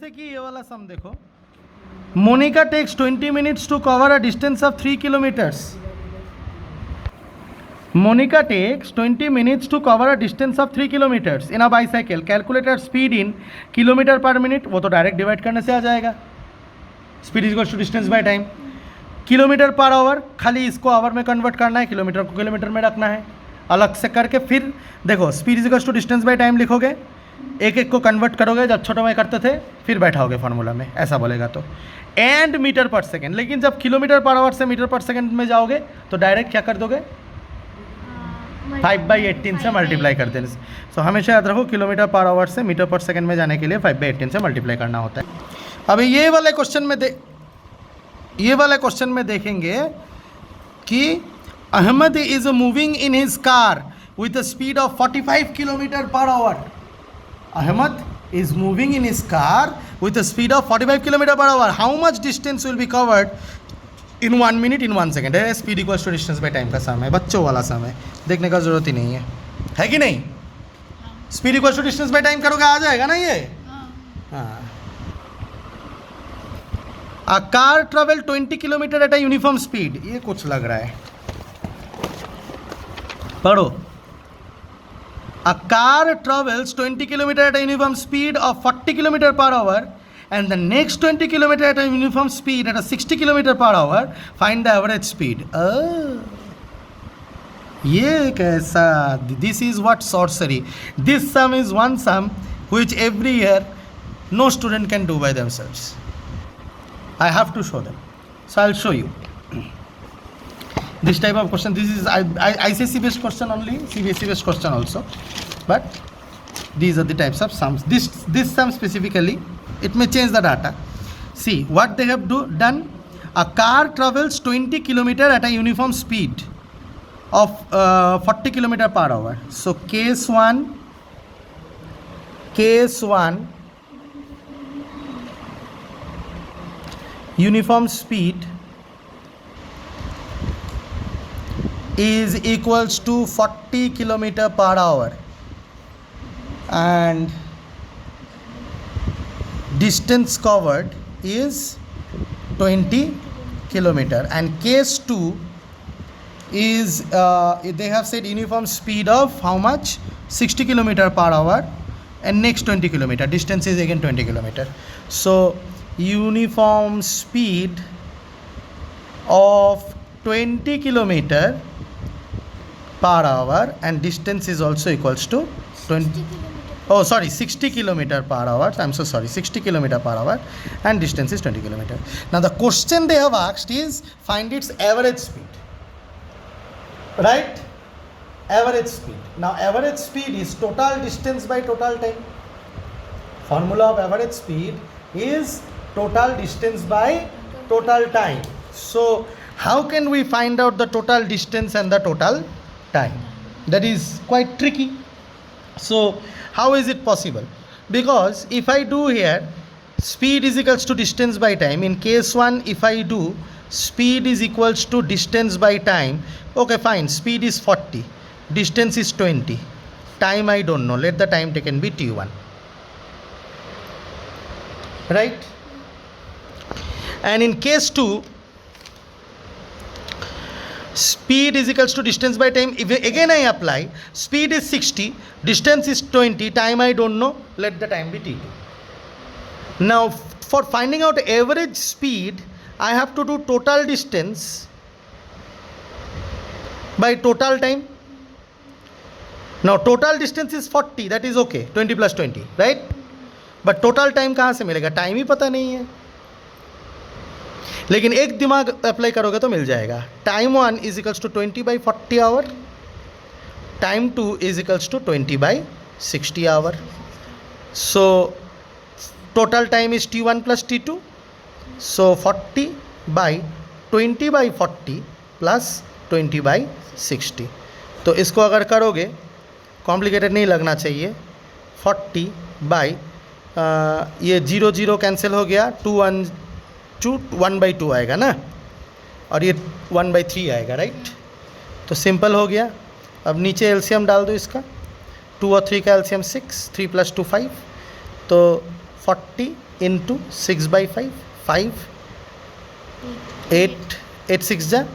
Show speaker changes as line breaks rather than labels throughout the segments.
जैसे कि ये वाला सम देखो, Monika takes 20 minutes to cover a distance of 3 kilometers. Monica takes 20 minutes to cover a distance of 3 kilometers in a bicycle. Calculate her speed in kilometer per minute. वो तो direct divide करने से आ जाएगा. Speed is to distance by time. Kilometre per hour, खाली इसको our में convert करना है, किलोमीटर को किलोमीटर में रखना है, अलग से करके फिर देखो speed is to distance by time लिखोगे, एक एक को कन्वर्ट करोगे, जब छोटे में करते थे फिर बैठाओगे फार्मूला में, ऐसा बोलेगा तो. एंड मीटर पर सेकेंड, लेकिन जब किलोमीटर पर आवर से मीटर पर सेकेंड में जाओगे तो डायरेक्ट क्या कर दोगे, 5/18 से मल्टीप्लाई कर देने. सो हमेशा याद रखो किलोमीटर पर आवर से मीटर पर सेकेंड में जाने के लिए 5/18 से मल्टीप्लाई करना होता है. अभी ये वाले क्वेश्चन में देखेंगे कि Ahmed is moving in his car with a speed of 45 kilometre per hour. Ahmed is moving in his car with a speed of 45 km per hour. How much distance will be covered in 1 minute in 1 second? Speed equals to distance by time का सम है, बच्चों वाला सम है, देखने का जरूरत ही नहीं है कि नहीं? Speed equals to distance by time करोगे आ जाएगा ना ये. हाँ. A car travel 20 km at a uniform speed. ये कुछ लग रहा है, पढ़ो. A car travels 20 km at a uniform speed of 40 km per hour and the next 20 km at a uniform speed at a 60 km per hour. Find the average speed. ये कैसा? This is what sorcery. This sum is one sum which every year no student can do by themselves. I have to show them. So I'll show you. This type of question, this is ICSE based question only, CBSE based question also, but these are the types of sums. This sum specifically, it may change the data. See what they have done. A car travels 20 km at a uniform speed of 40 km per hour. So case 1 uniform speed is equals to 40 km per hour and distance covered is 20 km. And case 2 is they have said uniform speed of how much, 60 km per hour and next 20 km, distance is again 20 km. So uniform speed of 20 km per hour and distance is also equals to 60 km per hour. I'm so sorry, 60 km per hour and distance is 20 km. Now the question they have asked is find its average speed, right? Average speed. Now average speed is total distance by total time. Formula of average speed is total distance by total time. So how can we find out the total distance and the total time? That is quite tricky. So how is it possible? Because if I do here speed is equals to distance by time, in case 1 if I do speed is equals to distance by time, okay fine, speed is 40, distance is 20, time I don't know, let the time taken be t1, right? And in case 2 speed is equals to distance by time, if again I apply speed is 60, distance is 20, time I don't know, let the time be t2. Now for finding out average speed I have to do total distance by total time. Now total distance is 40, that is okay, 20 plus 20, right? But total time कहाँ से मिलेगा, time ही पता नहीं है. लेकिन एक दिमाग apply करोगे तो मिल जाएगा. Time 1 is equals to 20/40 hour, time 2 is equals to 20/60 hour. So total time is t1 plus t2. So 40/20/40 plus 20/60. तो इसको अगर करोगे, कॉम्प्लिकेटेड नहीं लगना चाहिए, 40 बाई ये 0 0 कैंसिल हो गया, 1/2 आएगा ना, और ये 1/3 आएगा, राइट? तो सिंपल हो गया. अब नीचे एलसीएम डाल दो इसका, 2 और 3 का एलसीएम 6, 3 + 2 5, तो 40 इंटू 6/5, 5, 8, 8 6 जा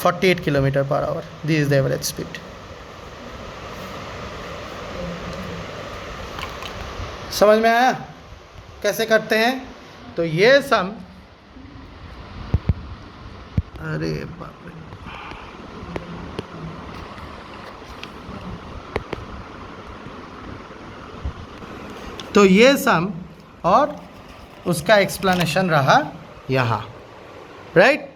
48 kilometre per our. This is the average speed. समझ में आया कैसे करते हैं? तो ये सम, अरे बाप रे, तो ये सम और उसका एक्सप्लेनेशन रहा यहाँ, राइट.